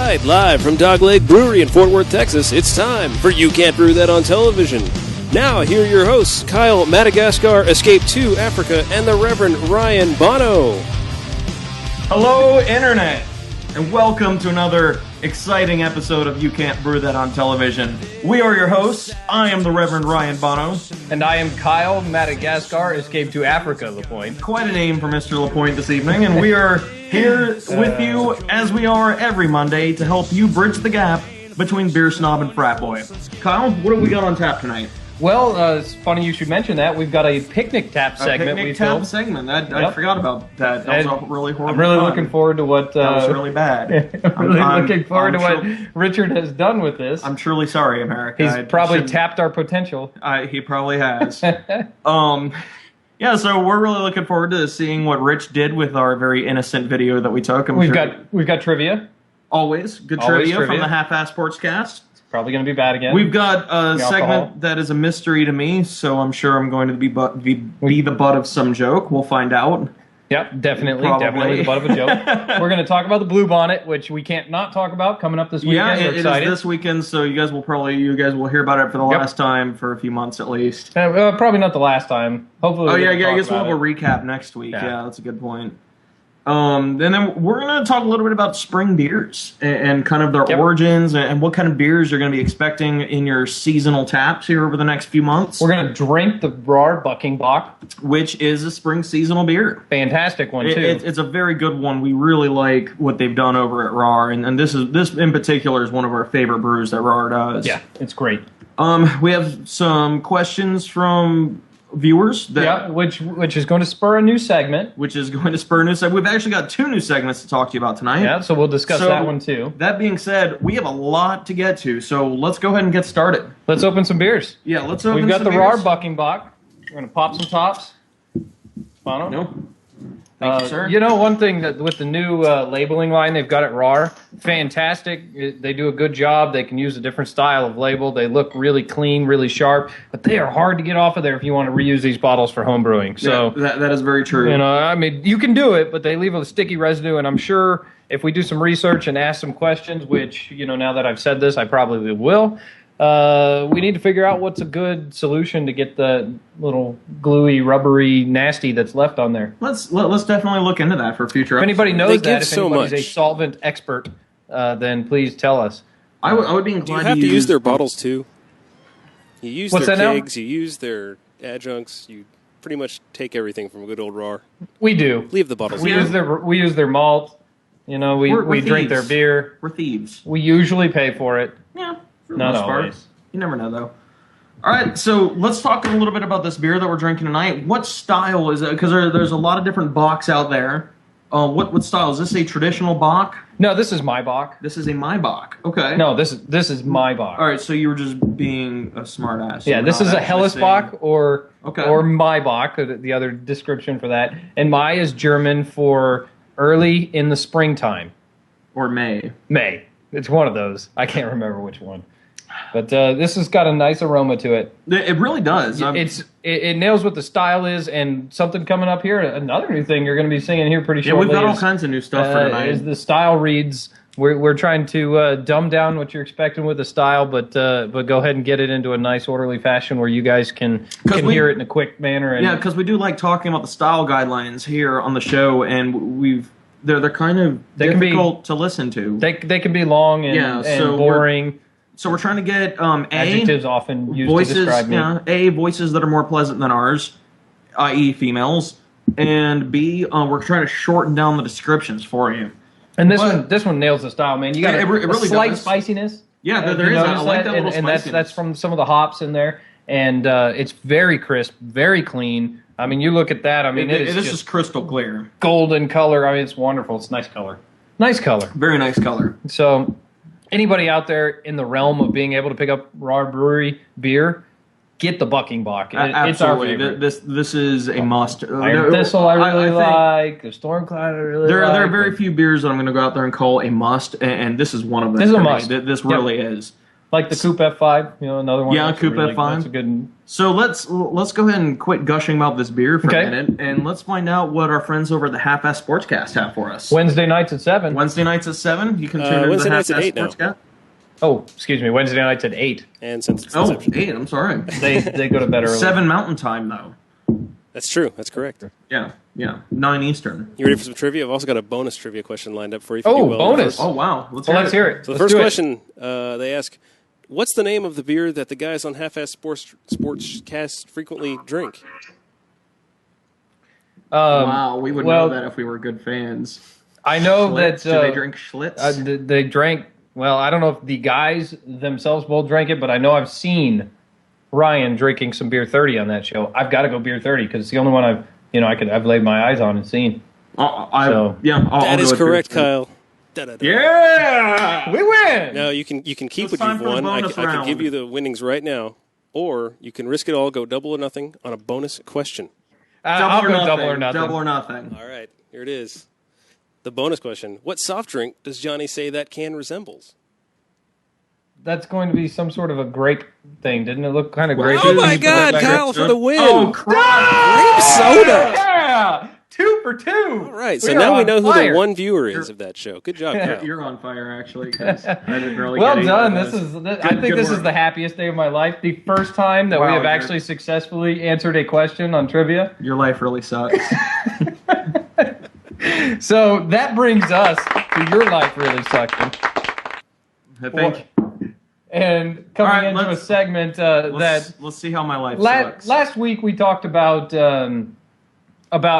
right, live from Dogleg Brewery in Fort Worth, Texas, it's time for You Can't Brew That on Television. Now, here are your hosts, Kyle Madagascar, Escape to Africa, and the Reverend Ryan Bono. Hello, Internet, and welcome to another exciting episode of You Can't Brew That on Television. We are your hosts. I am the Reverend Ryan Bono. And I am Kyle Madagascar, Escape to Africa, LaPointe. Quite a name for Mr. LaPointe this evening, and we are here with you, as we are every Monday, to help you bridge the gap between beer snob and frat boy. Kyle, what have we got on tap tonight? Well, it's funny you should mention that. We've got a picnic tap segment. I forgot about that. That was a really horrible. I'm really looking forward to what... that was really bad. I'm looking forward to what Richard has done with this. I'm truly sorry, America. He's probably tapped our potential. He probably has. Yeah, so we're really looking forward to seeing what Rich did with our very innocent video that we took. We've got trivia. Always trivia from the Half-Ass Sportscast. Probably going to be bad again. We've got a segment that is a mystery to me, so I'm sure I'm going to be the butt of some joke. We'll find out. Yep, definitely the butt of a joke. We're going to talk about the Blue Bonnet, which we can't not talk about coming up this weekend. Yeah, it is this weekend, so you guys will hear about it for the last time for a few months at least. Probably not the last time. Hopefully. I guess we'll have a recap next week. Yeah, that's a good point. And then we're going to talk a little bit about spring beers and kind of their origins and what kind of beers you're going to be expecting in your seasonal taps here over the next few months. We're going to drink the Rar Bucking-Bock, which is a spring seasonal beer. Fantastic one, too. It's a very good one. We really like what they've done over at Rar, and this in particular is one of our favorite brews that Rar does. Yeah, it's great. We have some questions from viewers which is going to spur a new segment. We've actually got two new segments to talk to you about tonight. Yeah, so we'll discuss that one too. That being said, we have a lot to get to, so let's go ahead and get started. Let's open some beers. Yeah, let's open some beers. We've got the Rar Bucking-Bock. We're going to pop some tops. Bono? Nope. Thank you, sir. You know, one thing that with the new labeling line they've got at Rar, fantastic. They do a good job. They can use a different style of label. They look really clean, really sharp, but they are hard to get off of there if you want to reuse these bottles for home brewing. So that is very true. You know, I mean, you can do it, but they leave a sticky residue, and I'm sure if we do some research and ask some questions, which, you know, now that I've said this, I probably will, we need to figure out what's a good solution to get the little gluey, rubbery, nasty that's left on there. Let's definitely look into that for future. If anybody knows that, if anybody's a solvent expert, then please tell us. I would be inclined to you have to use their bottles too. You use their kegs, you use their adjuncts, you pretty much take everything from good old Rar. We do. Leave the bottles. We use their malt. You know, we drink their beer. We're thieves. We usually pay for it. Yeah. Not always. You never know, though. All right, so let's talk a little bit about this beer that we're drinking tonight. What style is it? Because there's a lot of different bocks out there. What style? Is this a traditional bock? No, this is my bock. This is a my bock. Okay. No, this is my bock. All right, so you were just being a smart ass. Yeah, this is a Helles bock or my bock, the other description for that. And my is German for early in the springtime. Or May. May. It's one of those. I can't remember which one. But this has got a nice aroma to it. It really does. It nails what the style is, and something coming up here. Another new thing you're going to be seeing here pretty shortly. Yeah, we've got all kinds of new stuff for tonight. Is the style reads. We're trying to dumb down what you're expecting with the style, but go ahead and get it into a nice orderly fashion where you guys can hear it in a quick manner. And because we do like talking about the style guidelines here on the show, and they're kind of difficult to listen to. They can be long and boring. So we're trying to get adjectives often used to describe me. Voices that are more pleasant than ours, i.e. females, and B, we're trying to shorten down the descriptions for you. And this one nails the style, man. You got a slight spiciness. Yeah, there is. I like that little spiciness. And that's from some of the hops in there, and it's very crisp, very clean. I mean, you look at that. I mean, this is crystal clear, golden color. I mean, it's wonderful. It's nice color. Nice color. Very nice color. So, anybody out there in the realm of being able to pick up Rar Brewery beer, get the Bucking-Bock. Absolutely. It's our favorite. This is a must. Iron Thistle I really like. The Stormcloud I really like. There are very few beers that I'm going to go out there and call a must, and this is one of them. This is a must. This really is. Like the Coupe F5, another one. Yeah, Coupe F5. That's a good. So let's go ahead and quit gushing about this beer for Okay. a minute, and let's find out what our friends over at the Half-Ass Sportscast have for us. Wednesday nights at 7. Wednesday nights at 7. You can tune into Wednesday the nights at Half-Ass 8 now. Sportscast. Oh, excuse me. Wednesday nights at 8. And since it's Oh, inception. 8. I'm sorry. They go to bed early. 7 Mountain Time though. That's true. That's correct. Yeah. 9 Eastern. You ready for some trivia? I've also got a bonus trivia question lined up for you. If you Oh, do well bonus. Oh wow. Let's hear it. So the Let's first do it. question, they ask, what's the name of the beer that the guys on Half-Ass Sportscast frequently drink? Wow, we would know that if we were good fans. I know Schlitz? that... Do they drink Schlitz? they drank... Well, I don't know if the guys themselves both drank it, but I know I've seen Ryan drinking some Beer 30 on that show. I've got to go Beer 30 because it's the only one I've laid my eyes on and seen. I'll That is go with correct, Beer 30. Kyle. Da-da-da. Yeah! We win! No, you can keep It's what time you've for the won. I bonus can round. give you the winnings right now, or you can risk it all, go double or nothing on a bonus question. I'll go double or nothing. Double or nothing. All right, here it is. The bonus question. What soft drink does Johnny say that can resembles? That's going to be some sort of a grape thing. Didn't it look kind of grapey? Oh my God, Kyle for the win! Oh, crap! Grape soda! Yeah! 2 for 2! All right, so We are now we on know who fire. the one viewer is of that show. Good job, Kyle. You're on fire, actually, because I didn't really Well get done. either of This those. is. I think good this is work. the happiest day of my life. The first time that we Wow, have you're- actually successfully answered a question on trivia. Your life really sucks. So that brings us to your life really sucking. I think. And coming All right, into a let's- segment that Let's see how my life sucks. last week we talked about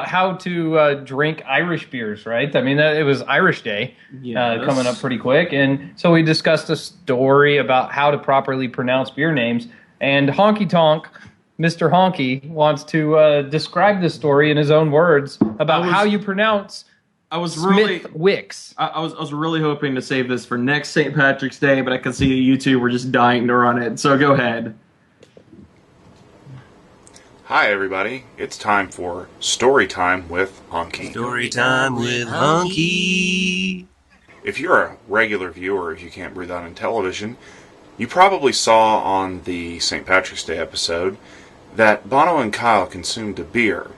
how to drink Irish beers, right? I mean, it was Irish Day Yes. coming up pretty quick, and so we discussed a story about how to properly pronounce beer names. And Honky Tonk, Mr. Honky, wants to describe this story in his own words about how you pronounce I was really, Smith Wicks. I was really hoping to save this for next St. Patrick's Day, but I could see you two were just dying to run it. So go ahead. Hi, everybody. It's time for Story Time with Honky. Story time with Honky. If you're a regular viewer of You Can't Brew That on Television, you probably saw on the St. Patrick's Day episode that Bono and Kyle consumed a beer.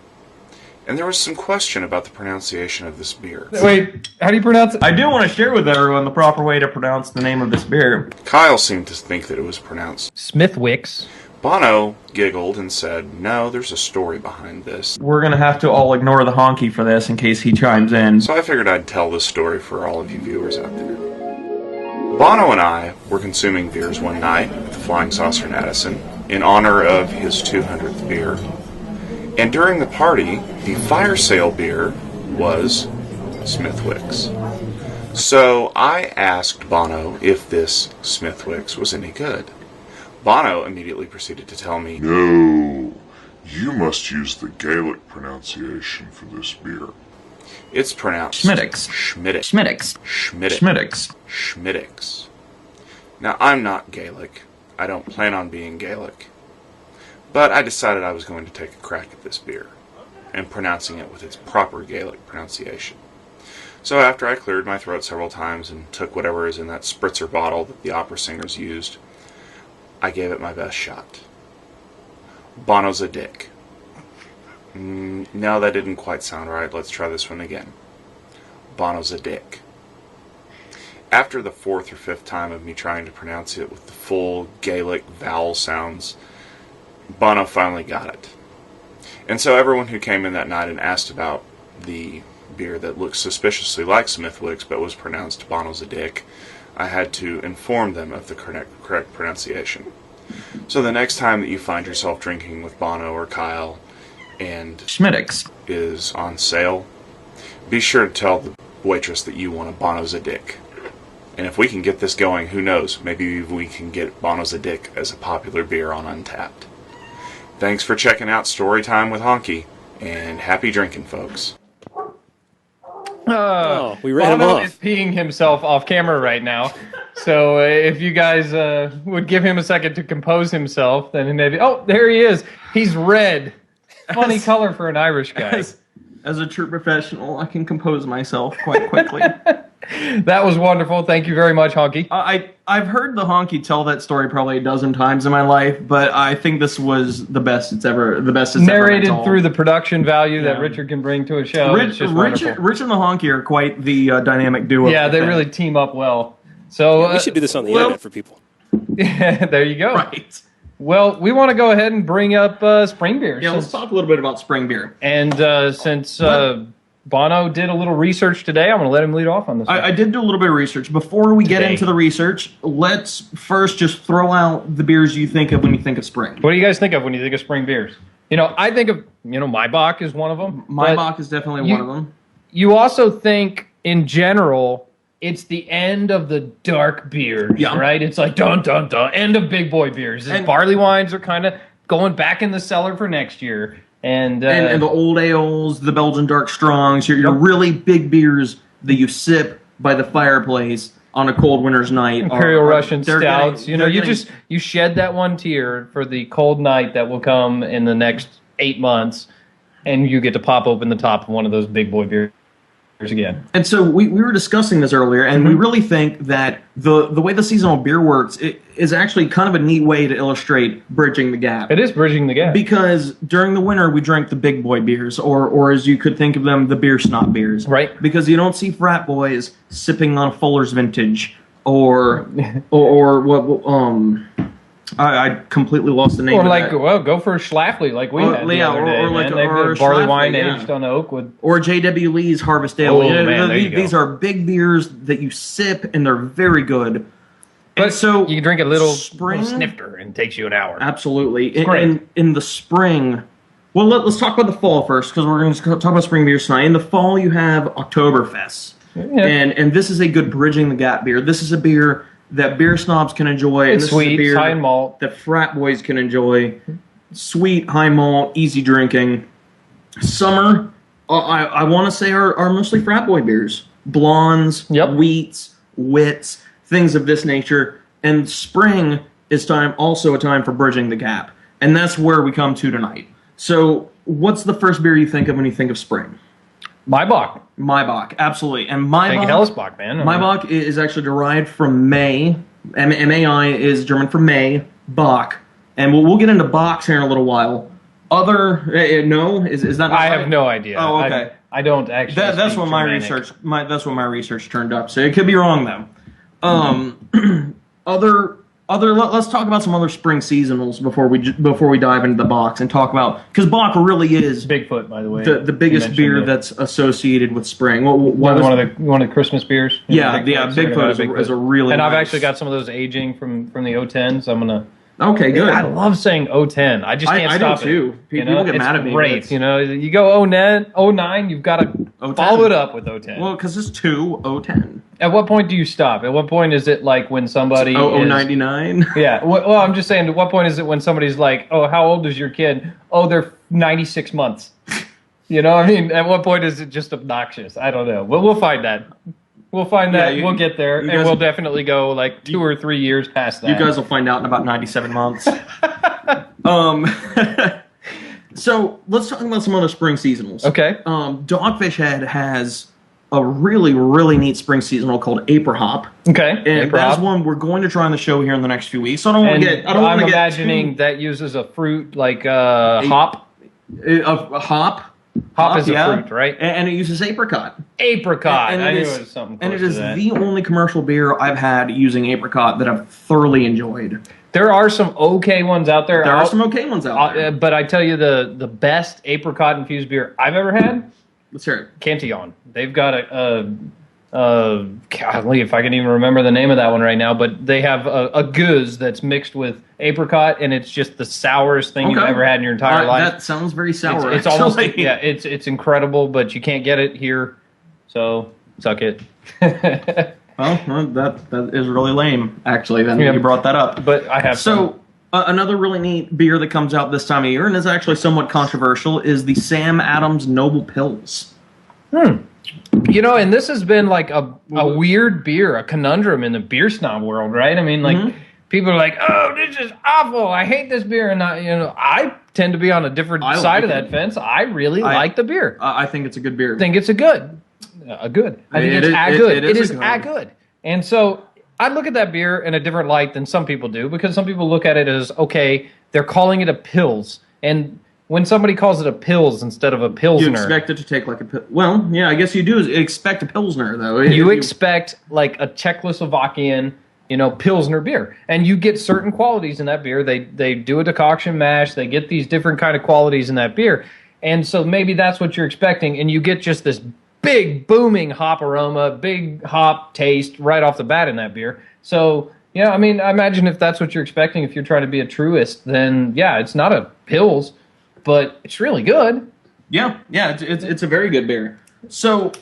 And there was some question about the pronunciation of this beer. Wait, how do you pronounce it? I do want to share with everyone the proper way to pronounce the name of this beer. Kyle seemed to think that it was pronounced. Smith Wicks. Bono giggled and said, "No, there's a story behind this." We're going to have to all ignore the honky for this in case he chimes in. So I figured I'd tell this story for all of you viewers out there. Bono and I were consuming beers one night at the Flying Saucer in Addison in honor of his 200th beer. And during the party, the fire sale beer was Smithwick's. So I asked Bono if this Smithwick's was any good. Bono immediately proceeded to tell me, No, you must use the Gaelic pronunciation for this beer. it's pronounced Schmiddix. Schmiddix. Schmiddix. Schmiddix. Schmiddix. Schmiddix. Now, I'm not Gaelic. I don't plan on being Gaelic. But I decided I was going to take a crack at this beer and pronouncing it with its proper Gaelic pronunciation. So after I cleared my throat several times and took whatever is in that spritzer bottle that the opera singers used, I gave it my best shot. Bono's a dick. No, that didn't quite sound right. Let's try this one again. Bono's a dick. After the fourth or fifth time of me trying to pronounce it with the full Gaelic vowel sounds, Bono finally got it. And so everyone who came in that night and asked about the beer that looked suspiciously like Smithwick's but was pronounced Bono's a dick, I had to inform them of the correct pronunciation. So the next time that you find yourself drinking with Bono or Kyle and Schmiddix. is on sale, be sure to tell the waitress that you want a Bono's a dick. And if we can get this going, who knows, maybe we can get Bono's a dick as a popular beer on Untapped. Thanks for checking out Storytime with Honky, and happy drinking, folks. We ran him Bono off. is peeing himself off camera right now. So if you guys would give him a second to compose himself, then maybe... Oh, there he is. He's red. Funny color for an Irish guy. As a true professional, I can compose myself quite quickly. That was wonderful. Thank you very much, Honky. I've heard the Honky tell that story probably a dozen times in my life, but I think this was the best it's ever Narrated ever been through the production value that Richard can bring to a show. Rich and the Honky are quite the dynamic duo. Yeah, they really team up well. So we should do this on the internet for people. Yeah, there you go. Right. Well, we want to go ahead and bring up spring beer. Yeah, let's talk a little bit about spring beer. And since Bono did a little research today, I'm going to let him lead off on this. I did do a little bit of research. Before we get into the research, let's first just throw out the beers you think of when you think of spring. What do you guys think of when you think of spring beers? I think of, Maibach is one of them. Maibach is definitely one of them. You also think, in general, it's the end of the dark beers, right? It's like, dun, dun, dun, end of big boy beers. And barley wines are kind of going back in the cellar for next year. And the old ales, the Belgian dark strongs, your really big beers that you sip by the fireplace on a cold winter's night. Imperial Russian stouts. You shed that one tear for the cold night that will come in the next 8 months, and you get to pop open the top of one of those big boy beers again. And so we were discussing this earlier, and we really think that the way the seasonal beer works is actually kind of a neat way to illustrate bridging the gap. It is bridging the gap. Because during the winter, we drink the big boy beers, or as you could think of them, the beer snob beers. Right. Because you don't see frat boys sipping on a Fuller's Vintage, or what, I completely lost the name or of like, that. well, go for a Schlafly like we had the other day, or like a barley wine aged on oak with... Or J.W. Lee's Harvest Ale. Oh, man, there you go. These are big beers that you sip, and they're very good. But and so you can drink a little spring, snifter, and it takes you an hour. Absolutely. Great. In the spring... Well, let's talk about the fall first, because we're going to talk about spring beers tonight. In the fall, you have Oktoberfest. Yeah. And this is a good bridging the gap beer. This is a beer that beer snobs can enjoy. It's sweet, is a beer high in malt. that frat boys can enjoy. Sweet, high malt, easy drinking. Summer, I want to say, are mostly frat boy beers. Blondes, wheats, wits, things of this nature. And spring is also a time for bridging the gap. And that's where we come to tonight. So what's the first beer you think of when you think of spring? Maibach, absolutely. And Maibach, Hellesbach, man. Maibach is actually derived from May. M-A-I is German for May, Bach. And we'll get into Bachs here in a little while. Is that not I right? have no idea. Oh, okay. I don't actually. That's what my research. That's what my research turned up. So it could be wrong though. Let's talk about some other spring seasonals before we dive into the Bachs and talk about, because Bach really is Bigfoot, by the way, the biggest beer that's associated with spring. One of the Christmas beers. Bigfoot is a really. And I've nice. actually got some of those aging from the 010s. I'm gonna. Okay, good. I love saying 010. I just can't stop it. I do too. People get mad at me. Great. You go 09, you've got to follow it up with 010. Well, because it's 010. At what point do you stop? At what point is it like when somebody 99? Yeah. Well, I'm just saying, at what point is it when somebody's like, oh, how old is your kid? Oh, they're 96 months. I mean, at what point is it just obnoxious? I don't know. We'll find that. We'll find that. We'll get there, and we'll definitely go like 2 or 3 years past that. You guys will find out in about 97 months. So let's talk about some other spring seasonals. Okay. Dogfish Head has a really, really neat spring seasonal called April Hop. Okay. And that's one we're going to try on the show here in the next few weeks. So I don't want to get. I'm imagining that uses a fruit like hop. A hop. Hop is a fruit, right? And it uses apricot. Apricot. And I knew it was something close and it is to that. the only commercial beer I've had using apricot that I've thoroughly enjoyed. There are some okay ones out there. There are some okay ones out there. But I tell you, the best apricot-infused beer I've ever had? Let's hear it. Cantillon. They've got golly, if I can even remember the name of that one right now, but they have a goose that's mixed with apricot, and it's just the sourest thing you've ever had in your entire life. That sounds very sour. It's almost it's incredible, but you can't get it here, so suck it. Well, that is really lame, actually, then you brought that up. But I have another really neat beer that comes out this time of year, and is actually somewhat controversial, is the Sam Adams Noble Pils. And this has been like a weird beer, a conundrum in the beer snob world, right? I mean, like, people are like, oh, this is awful, I hate this beer. And I tend to be on a different side of that fence. I really like the beer. I think it's a good beer. I think it's a good. Good. I think it is good. And so I look at that beer in a different light than some people do, because some people look at it as, okay, they're calling it a Pils. And when somebody calls it a Pils instead of a Pilsner... You expect it to take like a... Well, yeah, I guess you do expect a Pilsner, though. You expect like a Czechoslovakian, Pilsner beer. And you get certain qualities in that beer. They do a decoction mash. They get these different kind of qualities in that beer. And so maybe that's what you're expecting, and you get just this big, booming hop aroma, big hop taste right off the bat in that beer. So, I imagine if that's what you're expecting, if you're trying to be a truist, then, yeah, it's not a Pils, but it's really good. Yeah, it's a very good beer. So,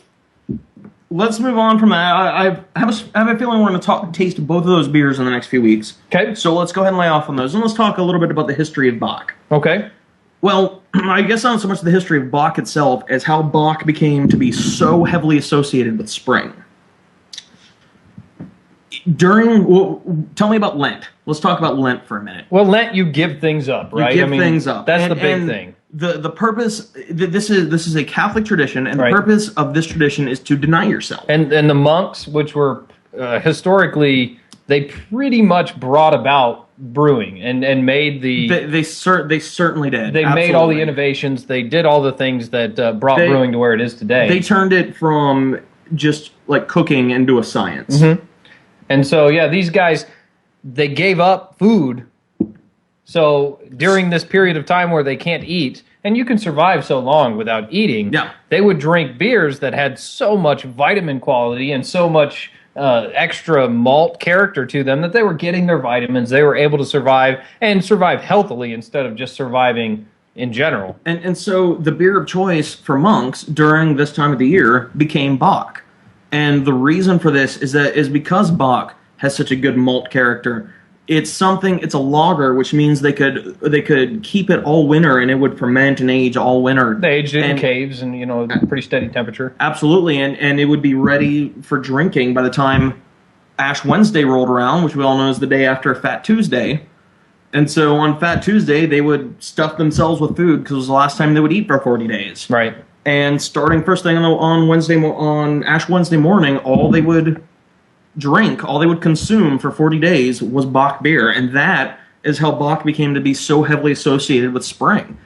let's move on from that. I have a feeling we're going to taste both of those beers in the next few weeks. Okay. So, let's go ahead and lay off on those, and let's talk a little bit about the history of Bock. Okay. Well, I guess not so much the history of Bock itself as how Bock became to be so heavily associated with spring. Tell me about Lent. Let's talk about Lent for a minute. Well, Lent, you give things up, right? You give things up. That's the big thing. The purpose, this is a Catholic tradition, and the purpose of this tradition is to deny yourself. And the monks, which were historically, they pretty much brought about brewing and made the... They certainly did. They made all the innovations. They did all the things that brought brewing to where it is today. They turned it from just like cooking into a science. Mm-hmm. And so, yeah, these guys, they gave up food. So during this period of time where they can't eat, and you can survive so long without eating, they would drink beers that had so much vitamin quality and so much extra malt character to them that they were getting their vitamins. They were able to survive and survive healthily instead of just surviving in general. And so the beer of choice for monks during this time of the year became Bock. And the reason for this is because Bock has such a good malt character. It's a lager, which means they could keep it all winter and it would ferment and age all winter. They aged it in caves and pretty steady temperature. Absolutely, and it would be ready for drinking by the time Ash Wednesday rolled around, which we all know is the day after Fat Tuesday. And so on Fat Tuesday, they would stuff themselves with food because it was the last time they would eat for 40 days. Right. And starting first thing on Ash Wednesday morning, all they would drink, all they would consume for 40 days was Bock beer, and that is how Bock became to be so heavily associated with spring.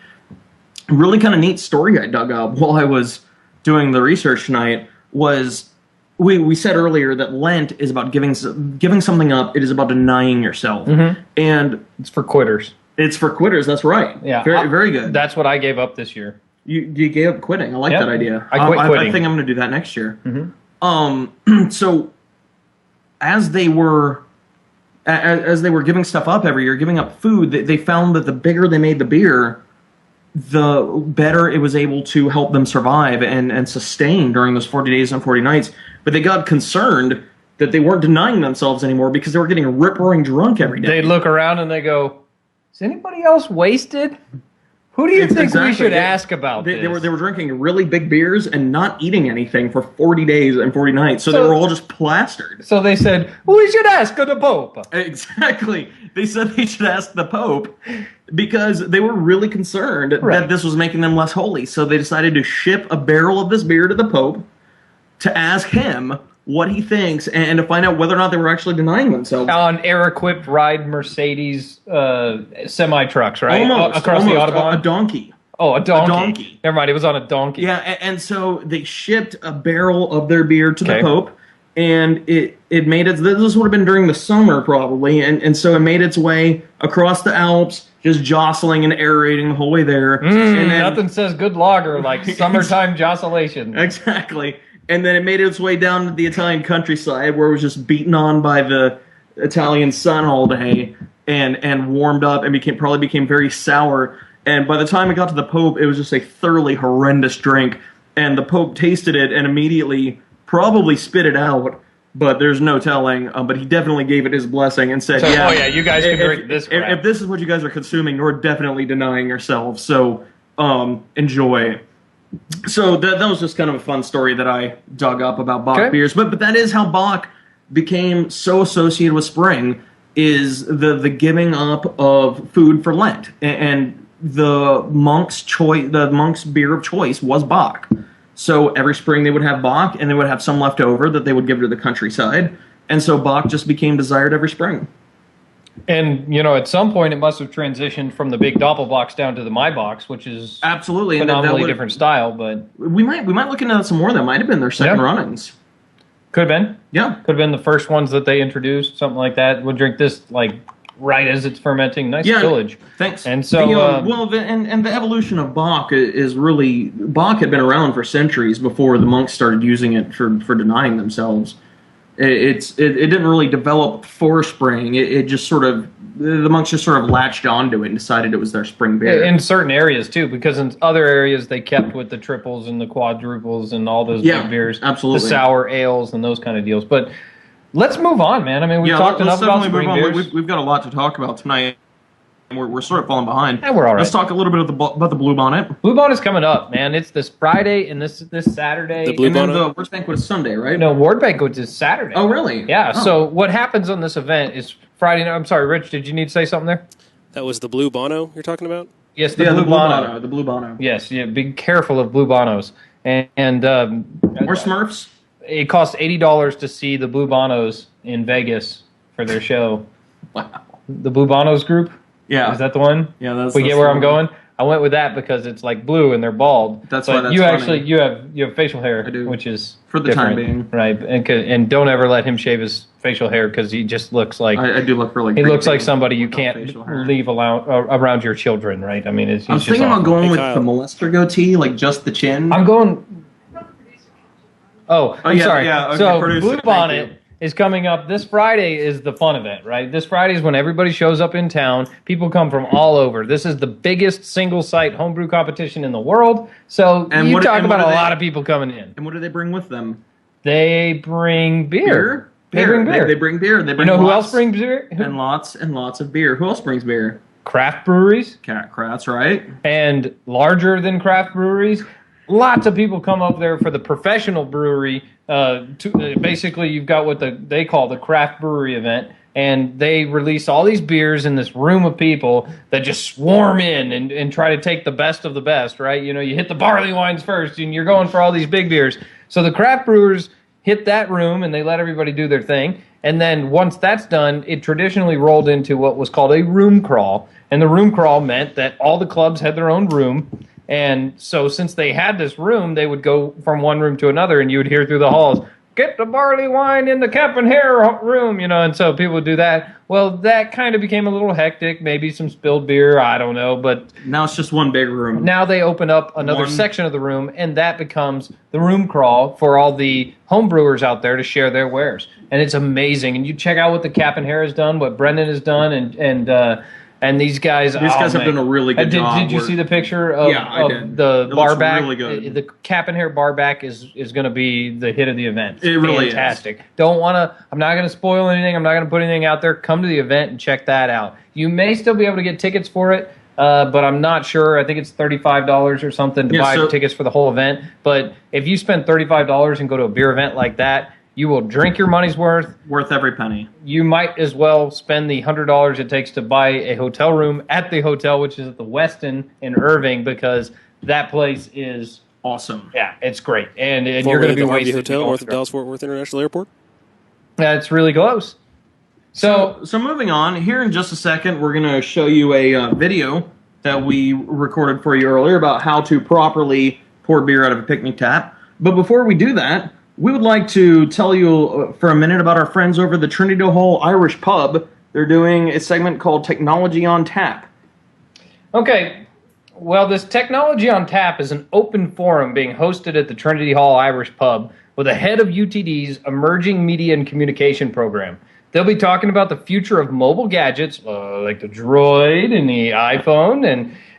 Really kind of neat story I dug up while I was doing the research tonight was we said earlier that Lent is about giving something up. It is about denying yourself, and it's for quitters. It's for quitters. That's right. Yeah, very good. That's what I gave up this year. You gave up quitting. I like that idea. I quit quitting. I think I'm going to do that next year. So as they were giving stuff up every year, giving up food, they found that the bigger they made the beer, the better it was able to help them survive and sustain during those 40 days and 40 nights. But they got concerned that they weren't denying themselves anymore because they were getting rip-roaring drunk every day. They'd look around and they go, is anybody else wasted? Who do you think we should ask about this? They were drinking really big beers and not eating anything for 40 days and 40 nights, so they were all just plastered. So they said, we should ask the Pope. Exactly. They said they should ask the Pope because they were really concerned that this was making them less holy. So they decided to ship a barrel of this beer to the Pope to ask him what he thinks and to find out whether or not they were actually denying themselves. On air-equipped ride Mercedes semi-trucks, right? Almost. Across the Autobahn? A donkey. Oh, a donkey. A donkey. Never mind, it was on a donkey. Yeah, and so they shipped a barrel of their beer to the Pope, and it made it... This would have been during the summer, probably, and so it made its way across the Alps, just jostling and aerating the whole way there. And then, nothing says good lager like summertime joscillation. Exactly. And then it made its way down to the Italian countryside where it was just beaten on by the Italian sun all day and warmed up and probably became very sour. And by the time it got to the Pope, it was just a thoroughly horrendous drink. And the Pope tasted it and immediately probably spit it out, but there's no telling. But he definitely gave it his blessing and said, you guys can drink this crap. If this is what you guys are consuming, you're definitely denying yourselves. So enjoy. So that was just kind of a fun story that I dug up about Bock beers. But that is how Bock became so associated with spring, is the giving up of food for Lent. And the monk's beer of choice was Bock. So every spring they would have Bock, and they would have some left over that they would give to the countryside. And so Bock just became desired every spring. And, at some point it must have transitioned from the big Doppelbox down to the My Box, which is absolutely phenomenally different style. But we might look into that some more. That might have been their second runnings. Could have been. Yeah. Could have been the first ones that they introduced, something like that. We'll drink this, right as it's fermenting. Nice village. Thanks. And so... and the evolution of Bock is really... Bock had been around for centuries before the monks started using it for denying themselves. It didn't really develop for spring. It just sort of... The monks just sort of latched onto it and decided it was their spring beer. In certain areas, too, because in other areas they kept with the triples and the quadruples and all those big beers. Absolutely. The sour ales and those kind of deals. But let's move on, man. I mean, we've talked enough about spring beers. We've got a lot to talk about tonight. We're sort of falling behind. Yeah, we're all right. Let's talk a little bit about the Blue Bonnet. Blue Bonnet's coming up, man. It's this Friday and this Saturday. The Blue and then Bonnet? the Worst Banquet is Sunday, right? No, Ward Banquet is Saturday. Oh, really? Yeah. Oh. So what happens on this event is Friday night. I'm sorry, Rich, did you need to say something there? That was the Blue Bono you're talking about? Yes, the Blue Bono. The Blue Bono. Yes, yeah, be careful of Blue Bonos. And Or Smurfs. It costs $80 to see the Blue Bonos in Vegas for their show. Wow. The Blue Bonos group? Yeah. Is that the one? Yeah, that's We get where I'm going? I went with that because it's like blue and they're bald. That's but why that's you funny. actually you have facial hair, I do. which is For the time different, being. right? And don't ever let him shave his facial hair because he just looks like I do look really. he looks like somebody you without can't facial hair. leave around your children, right? I mean, he's I was just thinking about awful. going with Kyle. the molester goatee, like just the chin. I'm going. I'm yeah, sorry. yeah, okay, So producer, Blue thank Bonnet you. is coming up. This Friday is the fun event, right? This Friday is when everybody shows up in town. People come from all over. This is the biggest single-site homebrew competition in the world. So you talk about a lot of people coming in. And what do they bring with them? They bring beer. They bring beer. They bring beer. They bring You know who lots else brings beer? and lots of beer. Who else brings beer? Craft breweries Kratz, right? and larger than craft breweries. Lots of people come up there for the professional brewery. Basically, you've got what they call the craft brewery event, and they release all these beers in this room of people that just swarm in and try to take the best of the best, right? You hit the barley wines first, and you're going for all these big beers. So the craft brewers hit that room, and they let everybody do their thing. And then once that's done, it traditionally rolled into what was called a room crawl. And the room crawl meant that all the clubs had their own room. And so since they had this room, they would go from one room to another, and you would hear through the halls, get the barley wine in the cap and hair room, and so people would do that. Well, that kind of became a little hectic, maybe some spilled beer, I don't know, but Now it's just one big room. now they open up another section of the room, and that becomes the room crawl for all the home brewers out there to share their wares. And it's amazing. And you check out what the Cap and Hair has done, what Brendan has done, and these guys. These guys have done a really good job. Did you see the picture of, I did. the It bar looks back? really good. The Cap and Hair bar back is going to be the hit of the event. It's It really is. fantastic. I'm not going to spoil anything. I'm not going to put anything out there. Come to the event and check that out. You may still be able to get tickets for it. But I'm not sure. I think it's $35 or something to buy tickets for the whole event. But if you spend $35 and go to a beer event like that, you will drink your money's worth. Worth every penny. You might as well spend the $100 it takes to buy a hotel room at the hotel, which is at the Westin in Irving, because that place is awesome. Yeah, it's great, and you're going to be wasted. Hotel north of Dallas Fort Worth International Airport. That's really close. So moving on, here in just a second, we're going to show you a video that we recorded for you earlier about how to properly pour beer out of a picnic tap. But before we do that, we would like to tell you for a minute about our friends over at the Trinity Hall Irish Pub. They're doing a segment called Technology on Tap. Okay, well, this Technology on Tap is an open forum being hosted at the Trinity Hall Irish Pub with the head of UTD's Emerging Media and Communication Program. They'll be talking about the future of mobile gadgets, like the Droid and the iPhone,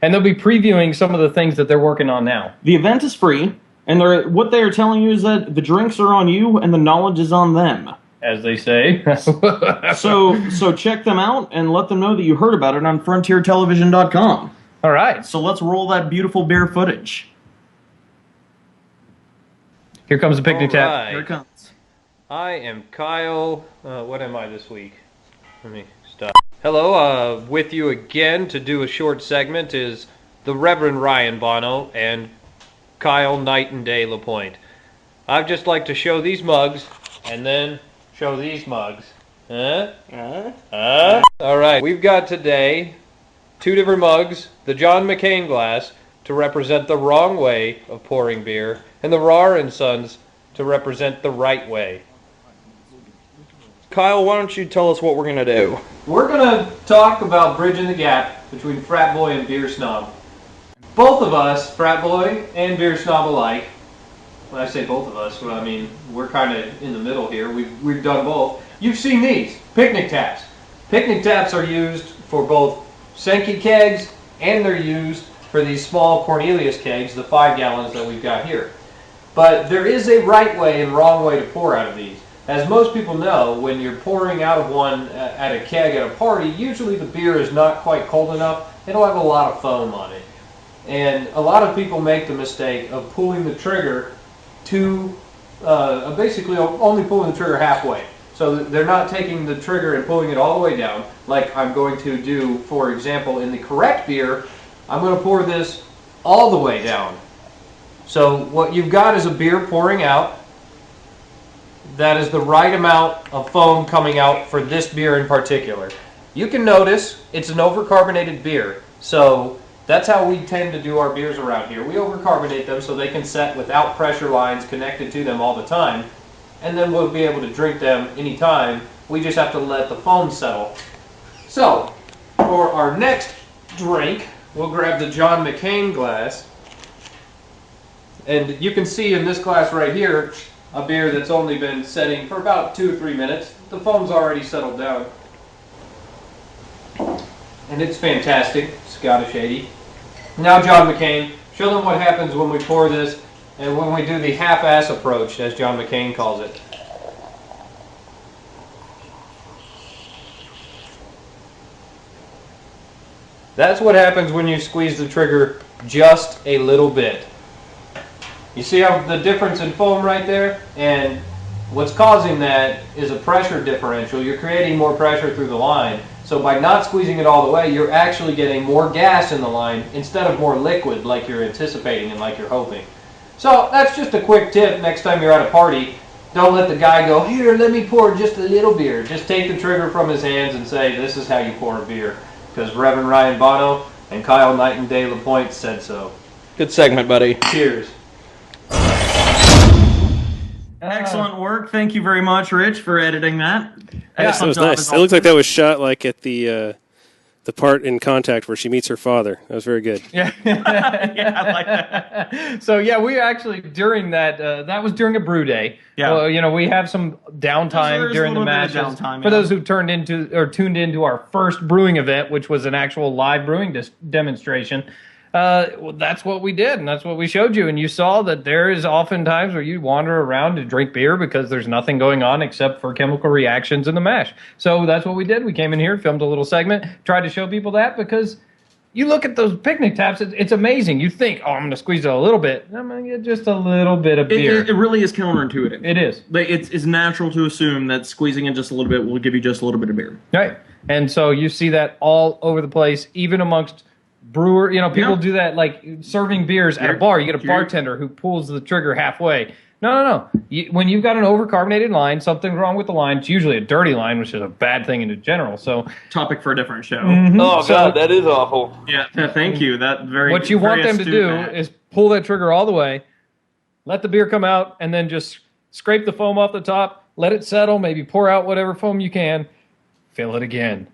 and they'll be previewing some of the things that they're working on now. The event is free, and what they are telling you is that the drinks are on you and the knowledge is on them. As they say. So check them out and let them know that you heard about it on FrontierTelevision.com. All right. So let's roll that beautiful beer footage. Here comes the picnic tap. Right. Here it comes. I am Kyle. What am I this week? Let me stop. Hello, with you again to do a short segment is the Reverend Ryan Bono and Kyle, Night and Day LaPointe. I'd just like to show these mugs and then show these mugs. All right, we've got today 2 different mugs, the John McCain glass to represent the wrong way of pouring beer, and the Rar & Sons to represent the right way. Kyle, why don't you tell us what we're going to do? We're going to talk about bridging the gap between frat boy and beer snob. Both of us, frat boy and beer snob alike, when I say both of us, well, I mean, we're kind of in the middle here. We've done both. You've seen these, picnic taps. Picnic taps are used for both Senki kegs, and they're used for these small Cornelius kegs, the 5 gallons that we've got here. But there is a right way and wrong way to pour out of these. As most people know, when you're pouring out of one at a keg at a party, usually the beer is not quite cold enough. It'll have a lot of foam on it. And a lot of people make the mistake of pulling the trigger to, basically only pulling the trigger halfway. So they're not taking the trigger and pulling it all the way down, like I'm going to do, for example, in the correct beer. I'm going to pour this all the way down. So what you've got is a beer pouring out. That is the right amount of foam coming out for this beer in particular. You can notice it's an overcarbonated beer. So that's how we tend to do our beers around here. We overcarbonate them so they can set without pressure lines connected to them all the time. And then we'll be able to drink them anytime. We just have to let the foam settle. So, for our next drink, we'll grab the John McCain glass. And you can see in this glass right here, a beer that's only been setting for about 2 or 3 minutes. The foam's already settled down. And it's fantastic, Scottish 80. Now, John McCain, show them what happens when we pour this and when we do the half-ass approach, as John McCain calls it. That's what happens when you squeeze the trigger just a little bit. You see how the difference in foam right there? And what's causing that is a pressure differential. You're creating more pressure through the line. So by not squeezing it all the way, you're actually getting more gas in the line instead of more liquid like you're anticipating and like you're hoping. So that's just a quick tip next time you're at a party. Don't let the guy go, here, let me pour just a little beer. Just take the trigger from his hands and say, this is how you pour a beer. Because Reverend Ryan Bono and Kyle Night and Day LaPointe said so. Good segment, buddy. Cheers. Excellent work. Thank you very much, Rich, for editing that. Yes, that was nice. It looked like that was shot like at the part in Contact where she meets her father. That was very good. Yeah, Yeah, I like that. So yeah, we actually during that that was during a brew day. Yeah. You know, we have some downtime There's during a the little bit of matches. downtime, For yeah. those who tuned into our first brewing event, which was an actual live brewing demonstration. Well, that's what we did, and that's what we showed you. And you saw that there is often times where you wander around to drink beer because there's nothing going on except for chemical reactions in the mash. So that's what we did. We came in here, filmed a little segment, tried to show people that because you look at those picnic taps, it's amazing. You think, oh, I'm going to squeeze it a little bit. I'm going to get just a little bit of beer. It really is counterintuitive. It is. It's natural to assume that squeezing it just a little bit will give you just a little bit of beer. Right. And so you see that all over the place, even amongst brewer, people do that, like serving beers at a bar. You get a bartender who pulls the trigger halfway. No. When you've got an overcarbonated line, something's wrong with the line. It's usually a dirty line, which is a bad thing in general. So, topic for a different show. Mm-hmm. Oh, God, that is awful. Yeah, thank you. What you want them to do is pull that trigger all the way, let the beer come out, and then just scrape the foam off the top, let it settle, maybe pour out whatever foam you can, fill it again.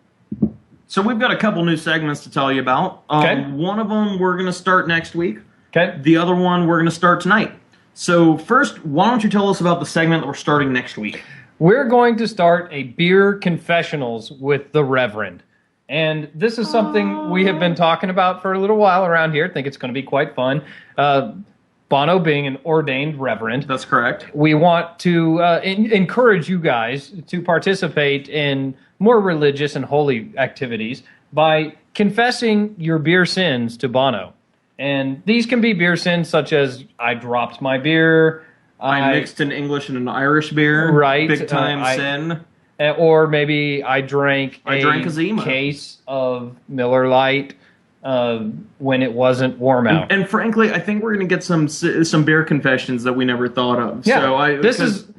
So we've got a couple new segments to tell you about. Okay. One of them we're going to start next week. Okay. The other one we're going to start tonight. So first, why don't you tell us about the segment that we're starting next week? We're going to start a beer confessionals with the Reverend. And this is something we have been talking about for a little while around here. I think it's going to be quite fun. Bono being an ordained reverend. That's correct. We want to encourage you guys to participate in more religious and holy activities by confessing your beer sins to Bono. And these can be beer sins such as, I dropped my beer. I mixed an English and an Irish beer. Right. Big time sin. Or maybe I drank a Zima case of Miller Lite. when it wasn't warm out. And frankly, I think we're going to get some beer confessions that we never thought of. Yeah, so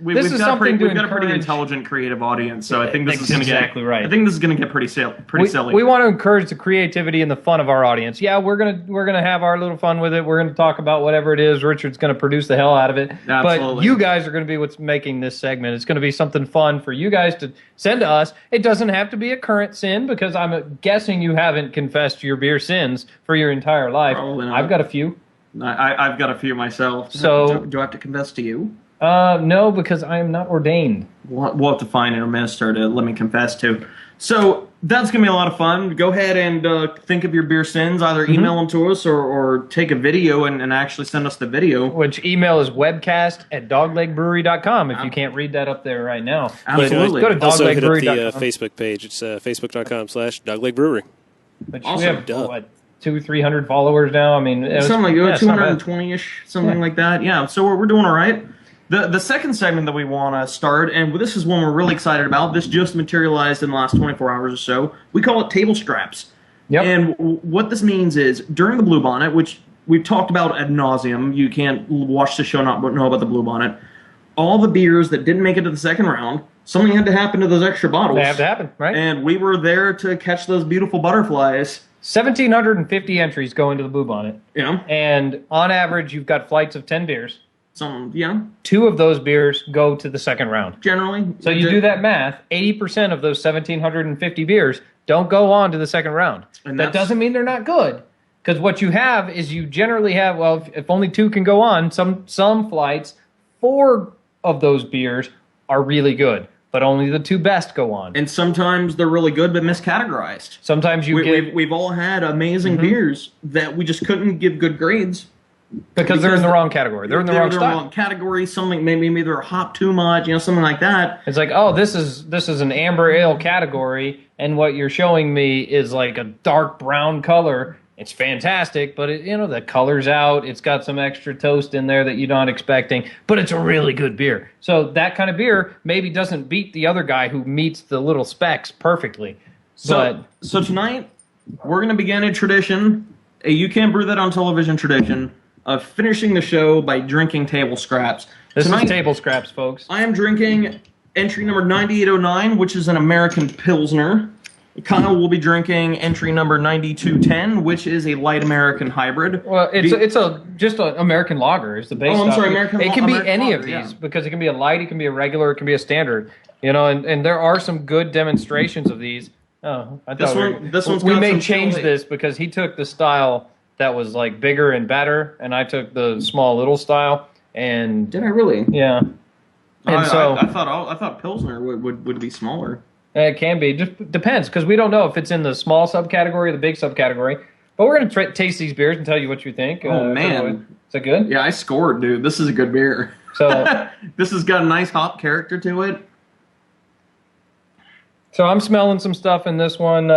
we've got a pretty encourage. intelligent, creative audience. So I think this That's is going to get exactly right. I think this is going to get pretty silly. We want to encourage the creativity and the fun of our audience. Yeah, we're gonna have our little fun with it. We're gonna talk about whatever it is. Richard's gonna produce the hell out of it. Absolutely. But you guys are gonna be what's making this segment. It's gonna be something fun for you guys to send to us. It doesn't have to be a current sin because I'm guessing you haven't confessed your beer sins for your entire life. Probably not. I've got a few. I've got a few myself. So do I have to confess to you? No, because I am not ordained. We'll have to find a minister to let me confess to. So that's going to be a lot of fun. Go ahead and think of your beer sins. Either email them to us or take a video and actually send us the video. Which email is webcast@doglegbrewery.com if you can't read that up there right now. Absolutely. But go to Also hit up the doglegbrewery.com. Facebook page. It's facebook.com/doglegbrewery. Which Also, we have, what, 200-300 followers now? I mean, something like it's not bad. 220-ish, something like that. Yeah, so we're doing all right. The second segment that we want to start, and this is one we're really excited about. This just materialized in the last 24 hours or so. We call it Table Scraps. Yep. And what this means is, during the Blue Bonnet, which we've talked about ad nauseum, you can't watch the show not know about the Blue Bonnet, all the beers that didn't make it to the second round, something had to happen to those extra bottles. They have to happen, right? And we were there to catch those beautiful butterflies. 1,750 entries go into the Blue Bonnet. Yeah. And on average, you've got flights of 10 beers. Yeah. 2 of those beers go to the second round. Generally. So you do that math, 80% of those 1,750 beers don't go on to the second round. And that doesn't mean they're not good. Because what you have is you generally have, well, if only 2 can go on, some flights, 4 of those beers are really good. But only the 2 best go on. And sometimes they're really good but miscategorized. Sometimes we've all had amazing beers that we just couldn't give good grades. Because they're in the wrong category. They're in the wrong style. Wrong category. Something maybe they're hop too much. Something like that. It's like, oh, this is an amber ale category, and what you're showing me is like a dark brown color. It's fantastic, but the color's out. It's got some extra toast in there that you're not expecting, but it's a really good beer. So that kind of beer maybe doesn't beat the other guy who meets the little specs perfectly. So tonight we're going to begin a tradition, You Can't Brew That on Television tradition, of finishing the show by drinking table scraps. This is table scraps, folks. I am drinking entry number 9809, which is an American Pilsner. Kyle will be drinking entry number 9210, which is a light American hybrid. Well, it's just an American lager is the base. Oh, I'm sorry, It can be American any lager, of these yeah. because it can be a light, it can be a regular, it can be a standard. And there are some good demonstrations of these. Oh, I thought this one's we got may some change chili. this because he took the style that was like bigger and better, and I took the small little style. And Did I really? yeah, and I so thought Pilsner would be smaller. it can be. Just depends because we don't know if it's in the small subcategory or the big subcategory. But we're gonna taste these beers and tell you what you think. Oh, man. is that good? Yeah, I scored, dude. This is a good beer. So. This has got a nice hop character to it. So I'm smelling some stuff in this one,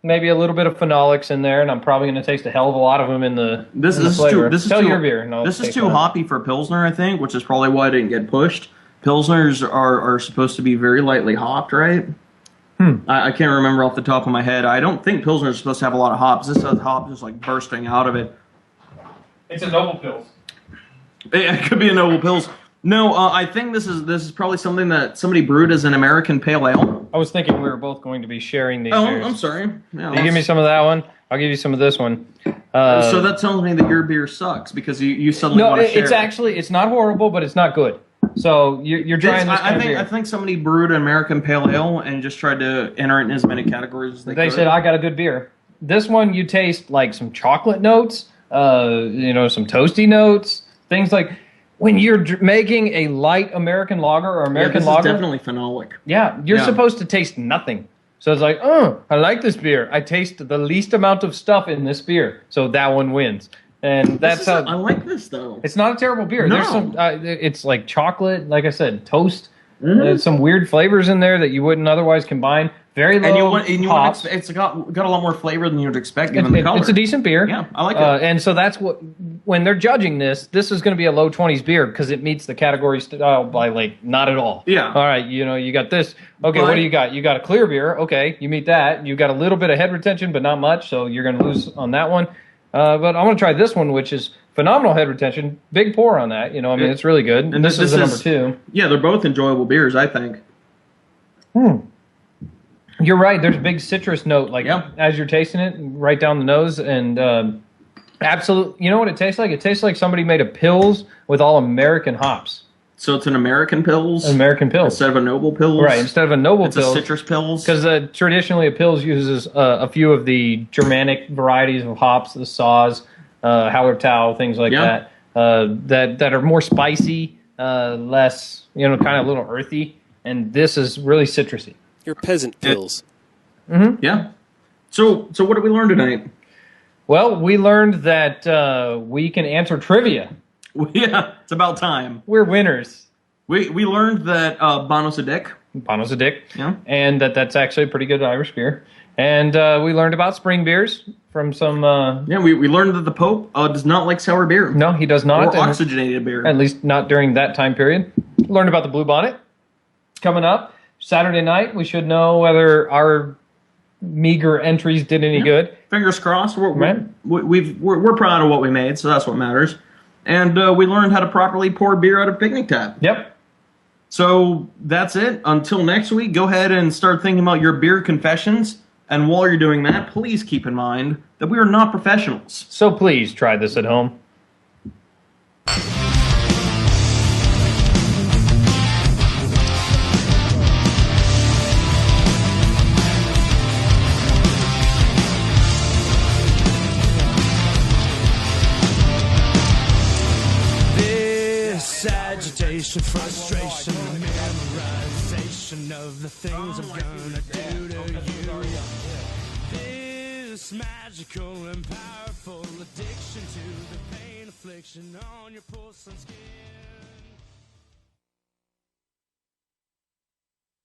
maybe a little bit of phenolics in there, and I'm probably going to taste a hell of a lot of them in the flavor. Tell your beer. And I'll this is take too one. hoppy for Pilsner, I think, which is probably why I didn't get pushed. Pilsners are supposed to be very lightly hopped, right? I can't remember off the top of my head. I don't think Pilsner is supposed to have a lot of hops. This has hops just like bursting out of it. It's a Noble Pils. It could be a Noble Pils. No, I think this is probably something that somebody brewed as an American Pale Ale. I was thinking we were both going to be sharing these Oh, beers. I'm sorry. Yeah, You give me some of that one. I'll give you some of this one. so that tells me that your beer sucks because you suddenly No, want to share. it's not horrible, but it's not good. So you're trying this kind of beer. I think somebody brewed an American Pale Ale and just tried to enter it in as many categories as they could. They said, I got a good beer. This one, you taste like some chocolate notes, some toasty notes, things like when you're making a light American lager or American this lager. is definitely phenolic. Yeah, you're Yeah. supposed to taste nothing. So it's like, I like this beer. I taste the least amount of stuff in this beer. So that one wins. And that's how. I like this though. It's not a terrible beer. No. There's some. It's like chocolate, like I said, toast. Mm-hmm. There's some weird flavors in there that you wouldn't otherwise combine. Very low hops. It's got a lot more flavor than you would expect given the color. It's a decent beer. Yeah, I like it. And so that's what when they're judging this is going to be a low 20s beer because it meets the category style by like not at all. Yeah. All right, you got this. Okay, But- what do you got? You got a clear beer. Okay, you meet that. You got a little bit of head retention, but not much, so you're going to lose on that one. But I'm going to try this one, which is phenomenal head retention. Big pour on that. It's really good. And this is the number 2. Yeah, they're both enjoyable beers, I think. You're right. There's a big citrus note, as you're tasting it, right down the nose, and absolutely. You know what it tastes like? It tastes like somebody made a Pils with all American hops. So it's an American Pils? American Pils. Instead of a Noble Pils? Right, instead of a Noble Pils. It's a citrus Pils? Because traditionally a Pils uses a few of the Germanic varieties of hops, the Saaz, Hallertau, things like that are more spicy, less, kind of a little earthy, and this is really citrusy. Your peasant Pils. Mm-hmm. Yeah. So what did we learn tonight? Well, we learned that we can answer trivia. Yeah, it's about time. We're winners. We learned that Bono's a dick. Bono's a dick. Yeah. And that's actually a pretty good Irish beer. And we learned about spring beers from some... we learned that the Pope does not like sour beer. No, he does not. Or oxygenated beer. At least not during that time period. Learned about the Blue Bonnet. Coming up Saturday night, we should know whether our meager entries did any good. Fingers crossed. We're proud of what we made, so that's what matters. And we learned how to properly pour beer out of picnic tap. Yep. So that's it. Until next week, go ahead and start thinking about your beer confessions. And while you're doing that, please keep in mind that we are not professionals. So please try this at home. Agitation, frustration, memorization of the things I'm gonna do to you. This magical and powerful addiction to the pain affliction on your porcelain skin.